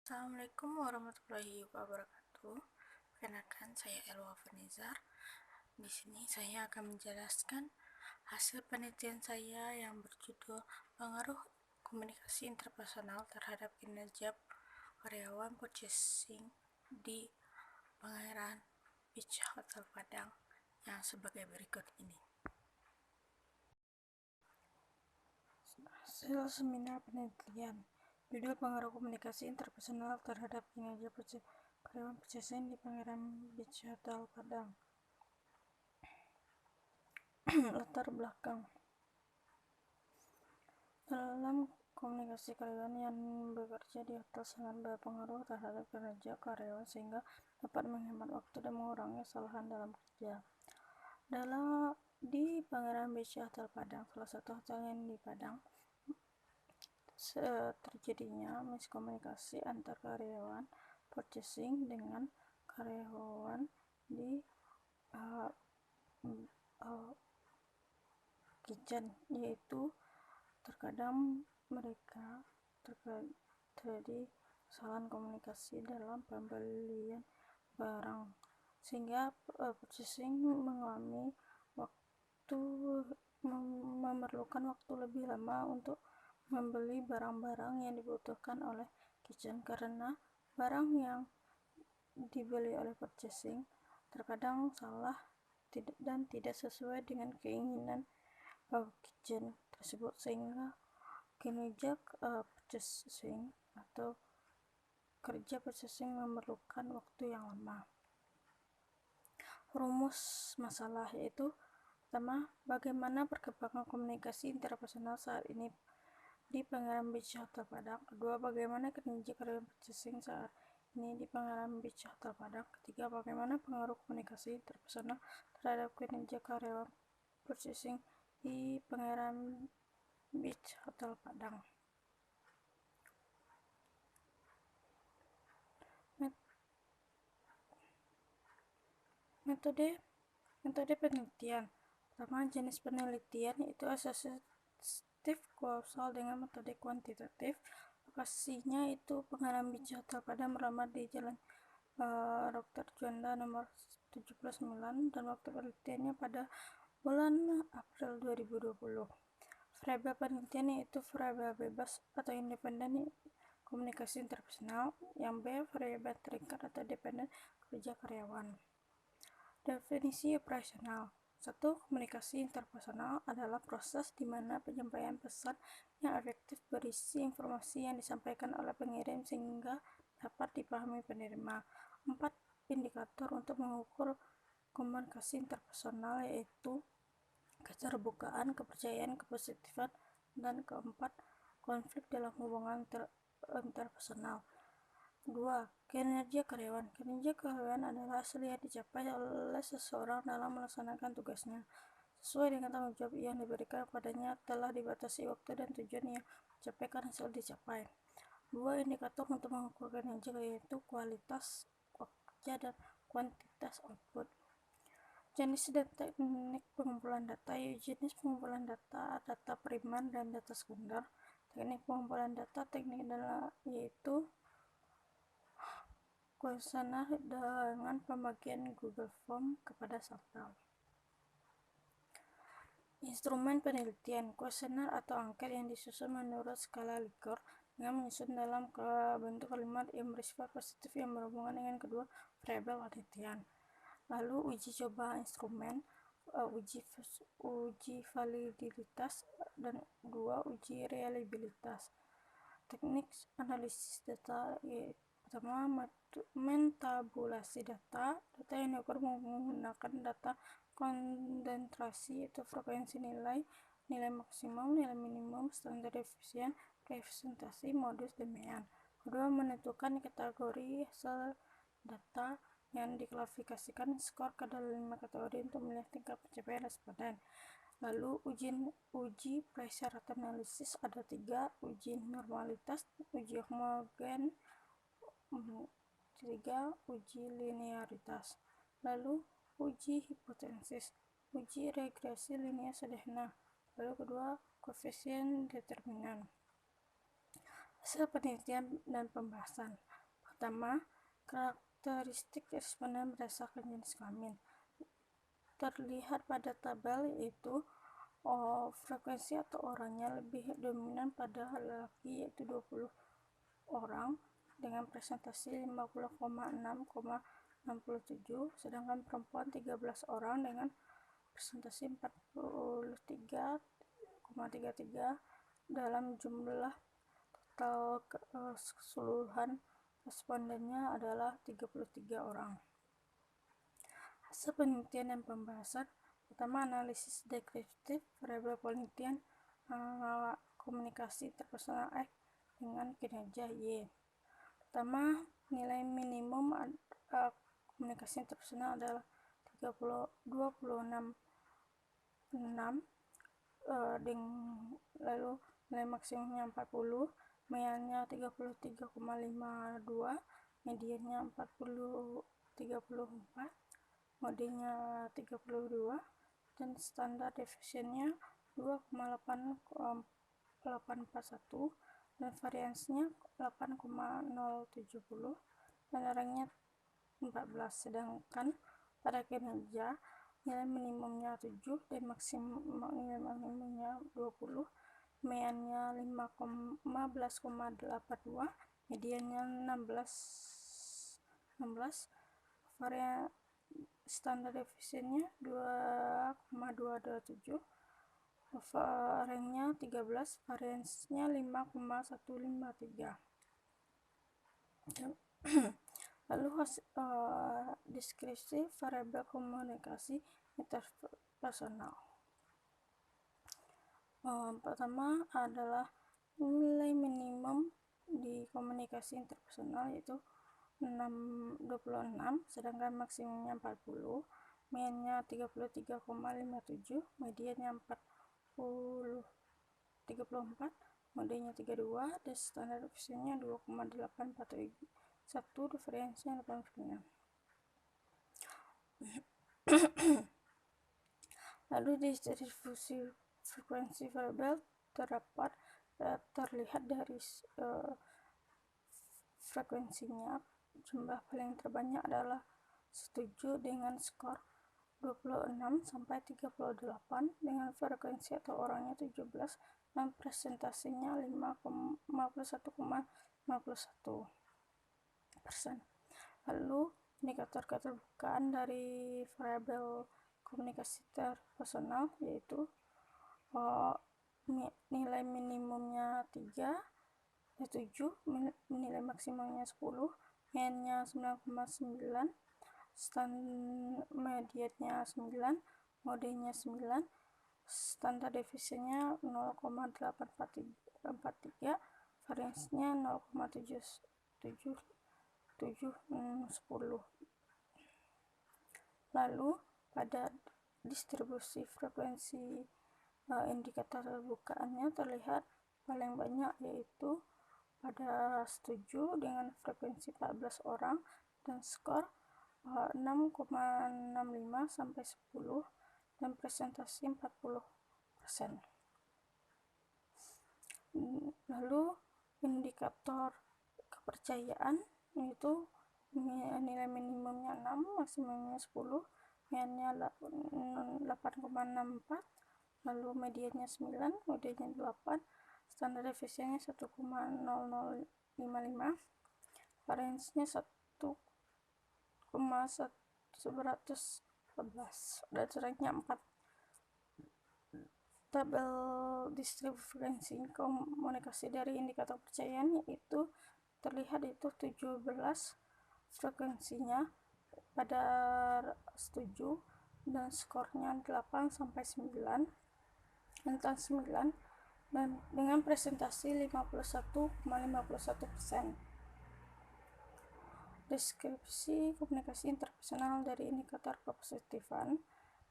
Assalamualaikum warahmatullahi wabarakatuh. Perkenalkan, saya Elwa Fernizar. Di sini saya akan menjelaskan hasil penelitian saya yang berjudul pengaruh komunikasi interpersonal terhadap kinerja karyawan purchasing di Pangeran Beach Hotel Padang yang sebagai berikut ini. Hasil seminar penelitian judul pengaruh komunikasi interpersonal terhadap kinerja karyawan purchasing di Pangeran Beach Hotel Padang. Latar belakang. Dalam komunikasi karyawan yang bekerja di hotel sangat berpengaruh terhadap kinerja karyawan sehingga dapat menghemat waktu dan mengurangi kesalahan dalam kerja. Di Pangeran Beach Hotel Padang, salah satu hotel yang di Padang, terjadinya miskomunikasi antar karyawan purchasing dengan karyawan di kitchen, yaitu terkadang mereka terjadi kesalahan komunikasi dalam pembelian barang sehingga purchasing memerlukan waktu lebih lama untuk membeli barang-barang yang dibutuhkan oleh kitchen karena barang yang dibeli oleh purchasing terkadang salah dan tidak sesuai dengan keinginan kitchen tersebut sehingga kinerja purchasing atau kerja purchasing memerlukan waktu yang lama. Rumus masalah yaitu pertama, bagaimana perkembangan komunikasi interpersonal saat ini di Pangeran Beach Hotel Padang. Kedua, bagaimana kinerja karyawan purchasing saat ini di Pangeran Beach Hotel Padang. Ketiga, bagaimana pengaruh komunikasi interpersonal terhadap kinerja karyawan purchasing di Pangeran Beach Hotel Padang. Metode penelitian. Pertama, jenis penelitian yaitu asosiatif kausal dengan metode kuantitatif. Lokasinya itu Pangeran Beach Hotel Padang beralamat di Jalan Dr. Juanda nomor 79 dan waktu penelitiannya pada bulan April 2020. Variabel penelitian yaitu variabel bebas atau independen komunikasi interpersonal. Yang B, variabel terikat atau dependen kerja karyawan. Definisi operasional. 1. Komunikasi interpersonal adalah proses di mana penyampaian pesan yang efektif berisi informasi yang disampaikan oleh pengirim sehingga dapat dipahami penerima. 4. Indikator untuk mengukur komunikasi interpersonal yaitu keterbukaan, kepercayaan, kepositifan, dan keempat, konflik dalam hubungan interpersonal. 2. Kinerja karyawan. Kinerja karyawan adalah hasil yang dicapai oleh seseorang dalam melaksanakan tugasnya sesuai dengan tanggung jawab yang diberikan kepadanya telah dibatasi waktu dan tujuan yang dicapai hasil dicapai. 2. Indikator untuk mengukur kinerja yaitu kualitas kerja dan kuantitas output. Jenis dan teknik pengumpulan data. Jenis pengumpulan data primer dan data sekunder. Teknik pengumpulan data yaitu kuesioner dengan pembagian Google Form kepada sampel. Instrumen penelitian. Kuesioner atau angket yang disusun menurut skala Likert dengan menyusun dalam bentuk kalimat yang bersifat positif yang berhubungan dengan kedua variabel penelitian. Lalu uji coba instrumen, uji validitas, dan 2. Uji reliabilitas. Teknik analisis data yaitu pertama, mentabulasi data yang diukur menggunakan data konsentrasi yaitu frekuensi nilai maksimum, nilai minimum, standar deviasi, representasi, modus, demikian. Kedua, menentukan kategori hasil data yang diklasifikasikan skor ke dalam 5 kategori untuk melihat tingkat pencapaian responden. Lalu uji pressure analysis ada 3, uji normalitas, uji homogen, 3. Uji linearitas. Lalu uji hipotesis, uji regresi linear sederhana. Lalu kedua, koefisien determinan. Hasil penelitian dan pembahasan. Pertama, karakteristik responden berdasarkan jenis kelamin. Terlihat pada tabel yaitu frekuensi atau orangnya lebih dominan pada laki yaitu 20 orang dengan presentasi 50,6,67, sedangkan perempuan 13 orang dengan presentasi 43,33. Dalam jumlah total keseluruhan respondennya adalah 33 orang. Hasil penelitian dan pembahasan. Pertama, analisis deskriptif variabel penelitian komunikasi interpersonal X dengan kinerja Y. Pertama, nilai minimum komunikasi interpersonal adalah 26,6, lalu nilai maksimumnya 40, mediannya 33,52, mediannya 34, modenya 32, dan standar deviasinya 2,841, dan variansinya 8,070, dan ranknya 14. Sedangkan pada kinerja nilai minimumnya 7 dan nilai maksimumnya 20, mediannya 15,82, mediannya 16, varian standar deviasinya 2,227, ranknya 13, variansinya 5,153. Lalu deskripsi variabel komunikasi interpersonal. Pertama adalah nilai minimum di komunikasi interpersonal yaitu 26, sedangkan maksimumnya 40, mediannya 33,57, mediannya 34, modenya 32, dan standar deviasinya 2,841, diferensinya 89. Lalu distribusi frekuensi variabel terlihat dari frekuensinya. Jumlah paling terbanyak adalah setuju dengan skor 26 sampai 38 dengan frekuensi atau orangnya 17 dan presentasinya 51,51%. Lalu indikator keterbukaan dari variabel komunikasi interpersonal yaitu nilai minimumnya 3, 7, nilai maksimumnya 10, mediannya 9,9, mediannya 9, modenya 9, standar deviasinya 0,843, variansinya 0,7710. Lalu pada distribusi frekuensi indikator terbukaannya terlihat paling banyak yaitu pada setuju dengan frekuensi 14 orang dan skor 6,65 sampai 10 dan presentasi 40%. Lalu indikator kepercayaan yaitu nilai minimumnya 6, maksimumnya 10, mediannya 8,64, lalu mediannya 9, modenya 8, standar deviasinya 1,0055, variansinya 1,114, dan ranknya 4. Tabel distribusi komunikasi dari indikator kepercayaan yaitu terlihat itu 17 frekuensinya pada setuju dan skornya 8 sampai 9, tentang 9, dan dengan presentasi 51,51%. Deskripsi komunikasi interpersonal dari indikator kepositifan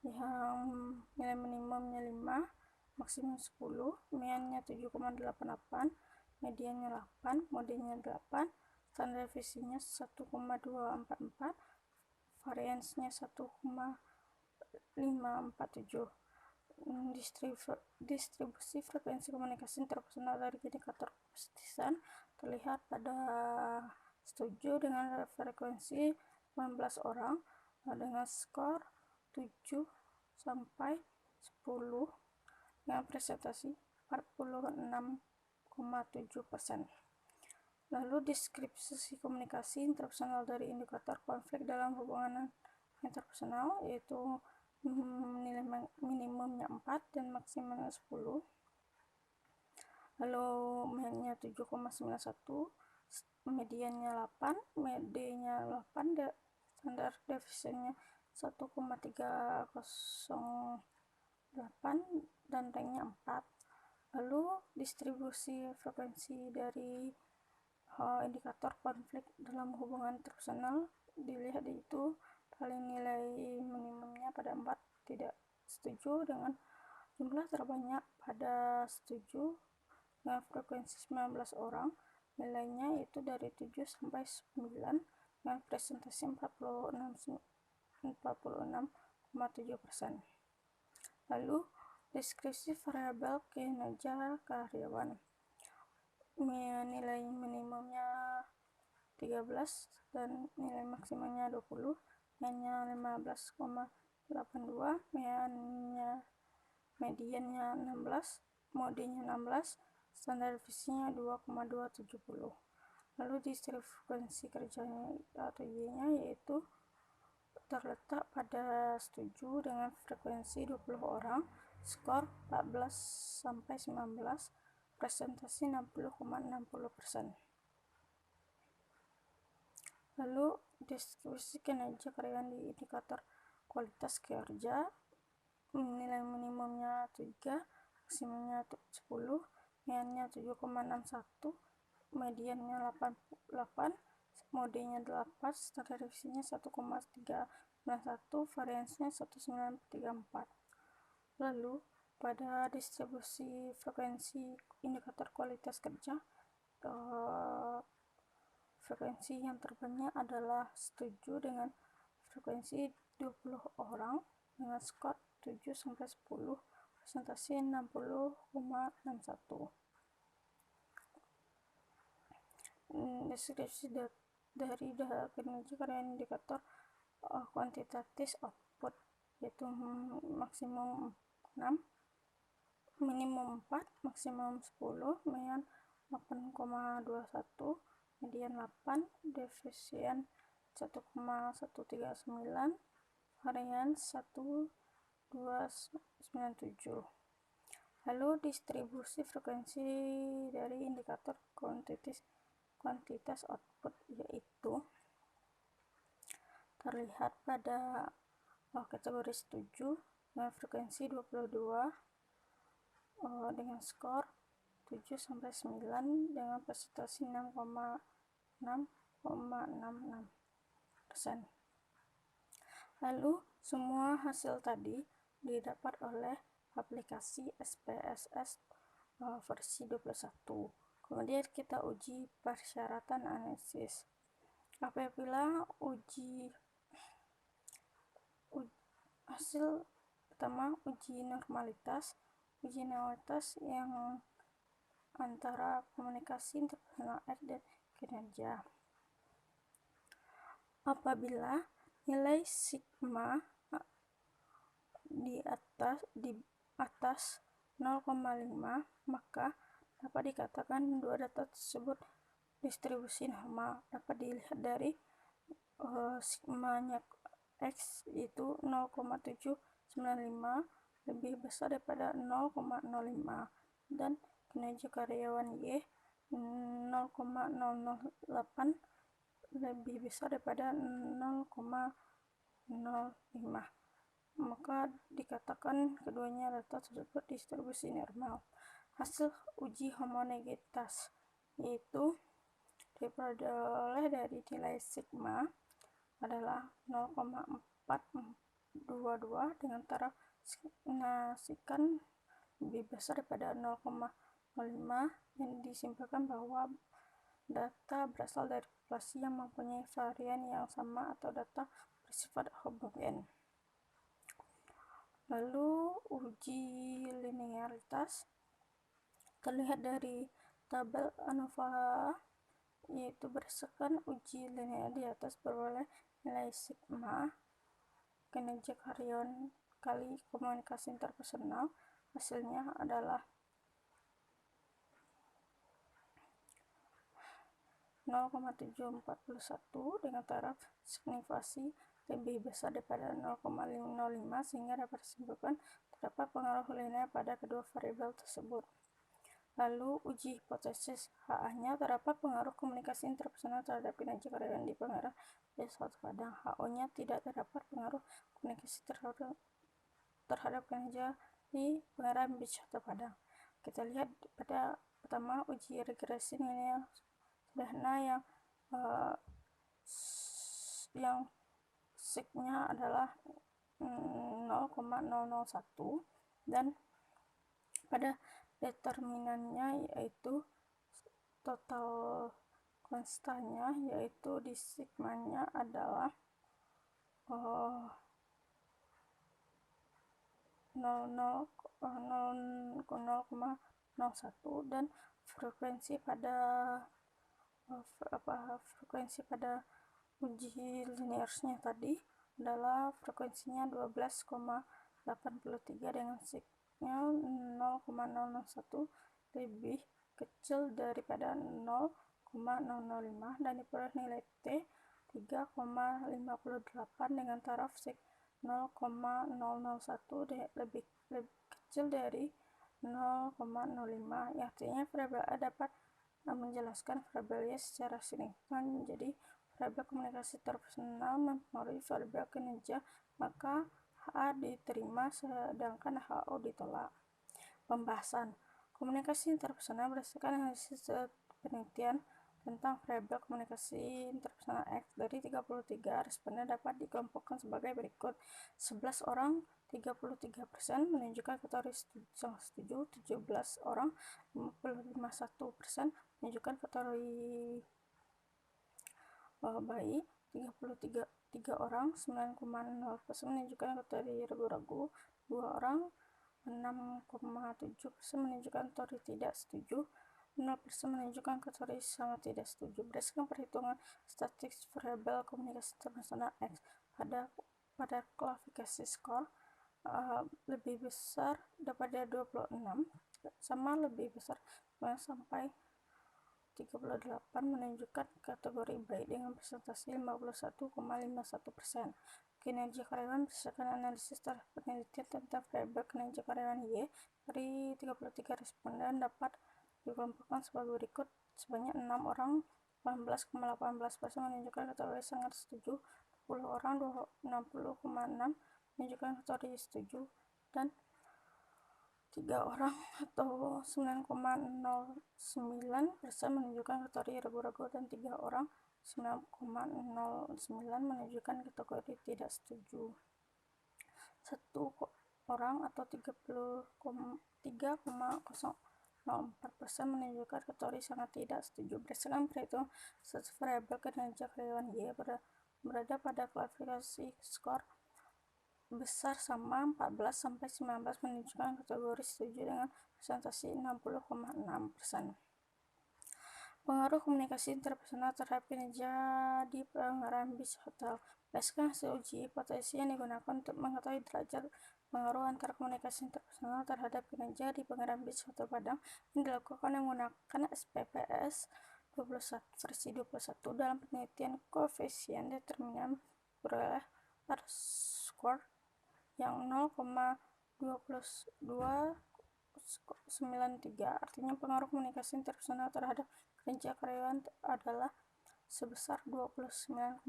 yang nilai minimumnya 5, maksimum 10, mediannya 7,88, mediannya 8, modenya 8, standar deviasinya 1,244, variansinya 1,547. Distribusi frekuensi komunikasi interpersonal dari indikator kepositifan terlihat pada setuju dengan frekuensi 18 orang dengan skor 7 sampai 10 dengan presentasi 46,7%. Lalu deskripsi komunikasi interpersonal dari indikator konflik dalam hubungan interpersonal yaitu nilai minimumnya 4 dan maksimalnya 10. Lalu MAN-nya 7,91, mediannya 8, MD-nya 8, standar deviasinya 1,308 dan ranknya 4. Lalu distribusi frekuensi dari indikator konflik dalam hubungan interpersonal dilihat yaitu paling nilai minimumnya pada 4 tidak setuju dengan jumlah terbanyak pada setuju dengan frekuensi 19 orang, nilainya yaitu dari 7 sampai 9 dengan presentasi 46,7%. Lalu deskripsi variabel kinerja karyawan, nilai minimumnya 13 dan nilai maksimalnya 20, MAN-nya 15,82, mediannya 16, modenya 16, standar deviasinya 2,270. Lalu distribusi frekuensi kerjanya atau Y-nya yaitu terletak pada setuju dengan frekuensi 20 orang, skor 14 sampai 19, presentasi 60,60%. Lalu distribusi kinerja karyawan di indikator kualitas kerja, nilai minimumnya 3, maksimalnya 10, MAN-nya 7,61, mediannya 88, modenya 8, standar deviasinya 1,391, variansinya 1934. Lalu pada distribusi frekuensi indikator kualitas kerja, frekuensi yang terbanyak adalah setuju dengan frekuensi 20 orang dengan skor 7 sampai 10, presentasi 60,61. Deskripsi dari kinerja karyawan indikator kuantitatif output yaitu maksimum 6, minimum 4, maksimum 10, MAN 8,21, median 8, defisian 1,139, varian 1297. Lalu distribusi frekuensi dari indikator kuantitas output yaitu terlihat pada kategori setuju dengan frekuensi 22 dengan skor 7 sampai 9 dengan presentasi 6,66%. Lalu semua hasil tadi didapat oleh aplikasi SPSS versi 21. Kemudian kita uji persyaratan analisis. Apabila hasil pertama uji normalitas yang antara komunikasi interpersonal X dan kinerja. Apabila nilai sigma di atas 0,5 maka dapat dikatakan dua data tersebut distribusi normal. Dapat dilihat dari sigmanya X itu 0,795 lebih besar daripada 0,05 dan kinerja karyawan Y 0,008 lebih besar daripada 0,05, maka dikatakan keduanya data tersebut distribusi normal. Hasil uji homogeneitas yaitu diperoleh dari nilai sigma adalah 0,422 dengan taraf signifikan lebih besar daripada 0,05 yang disimpulkan bahwa data berasal dari populasi yang mempunyai varian yang sama atau data bersifat homogen. Lalu uji linearitas terlihat dari tabel ANOVA yaitu berdasarkan uji linear di atas beroleh nilai sigma kinerja karyawan kali komunikasi interpersonal. Hasilnya adalah 0,741 dengan taraf signifikasi lebih besar daripada 0,505, sehingga dapat disimpulkan terdapat pengaruh linear pada kedua variabel tersebut. Lalu uji hipotesis HA-nya, terdapat pengaruh komunikasi interpersonal terhadap kinerja karyawan di pengarah di suatu padang. HO-nya, tidak terdapat pengaruh komunikasi terhadap kinerja di pengarah di suatu padang. Kita lihat pada pertama uji regresi linear sederhana yang signya adalah 0,001 dan pada determinannya yaitu total konstannya, yaitu di sigmanya adalah 0,01 dan frekuensi pada uji linearsnya tadi adalah frekuensinya 12,83 dengan signya 0,001 lebih kecil daripada 0,005 dan diperoleh nilai T 3,58 dengan taraf sig 0,001 lebih kecil dari 0,05, yang artinya variabel A dapat menjelaskan variabel Y secara signifikan. Jadi variabel komunikasi interpersonal mempengaruhi variabel kinerja, maka HA diterima sedangkan HO ditolak. Pembahasan komunikasi interpersonal berdasarkan analisis penelitian tentang variabel komunikasi interpersonal X. Dari 33 responden dapat dikelompokkan sebagai berikut. 11 orang 33% menunjukkan kategori sangat setuju, 17 orang 51% menunjukkan kategori baik, 33 orang 9,0% menunjukkan kategori ragu-ragu, 2 orang 6,7% menunjukkan kategori tidak setuju, 0% menunjukkan kategori sangat tidak setuju. Berdasarkan perhitungan statistik variabel komunikasi interpersonal X pada klasifikasi skor, lebih besar daripada 26 sama lebih besar sampai 38 menunjukkan kategori baik dengan persentase 51,51%. Kinerja karyawan berdasarkan analisis penelitian tentang variabel kinerja karyawan Y. Dari 33 responden dapat dikelompokkan sebagai berikut. Sebanyak 6 orang 18,18% menunjukkan kategori sangat setuju, 20 orang 60,6% menunjukkan kategori setuju, dan 3 orang atau 9,09% menunjukkan kategori ragu-ragu, dan 3 orang 9,09% menunjukkan kategori tidak setuju. 1 orang atau 3,04% menunjukkan kategori sangat tidak setuju. Berdasarkan perhitungan statistik variabel kinerja karyawan Y berada pada klasifikasi skor besar sama 14-19 menunjukkan kategori setuju dengan persentase 60,6%. Pengaruh komunikasi interpersonal terhadap kinerja di pengarahan bis hotel. Berdasarkan hasil uji hipotesis yang digunakan untuk mengetahui derajat pengaruh antara komunikasi interpersonal terhadap kinerja di pengarahan bis hotel Padang, yang dilakukan menggunakan SPPS 21 versi 21 dalam penelitian koefisien determinan beroleh R-score yang 0,2293. Artinya pengaruh komunikasi interpersonal terhadap kinerja karyawan adalah sebesar 29,3%.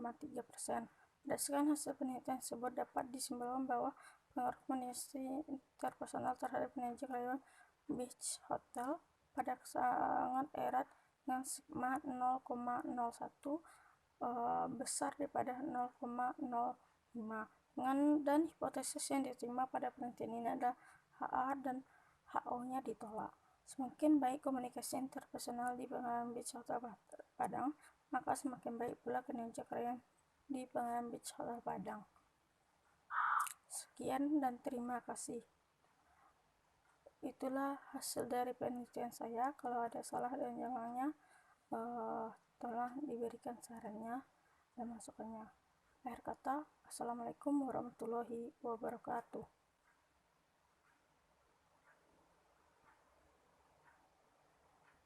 Berdasarkan hasil penelitian tersebut dapat disimpulkan bahwa pengaruh komunikasi interpersonal terhadap kinerja karyawan beach hotel pada sangat erat dengan sigma 0,01 besar daripada 0,05, dan hipotesis yang diterima pada penelitian ini adalah HA dan HO-nya ditolak. Semakin baik komunikasi interpersonal di pengarahan beach hotel Padang, maka semakin baik pula kinerja karyawan di pengarahan beach hotel Padang. Sekian dan terima kasih. Itulah hasil dari penelitian saya. Kalau ada salah dan jalannya, telah diberikan sarannya dan masukannya. Akhir kata, Assalamualaikum warahmatullahi wabarakatuh.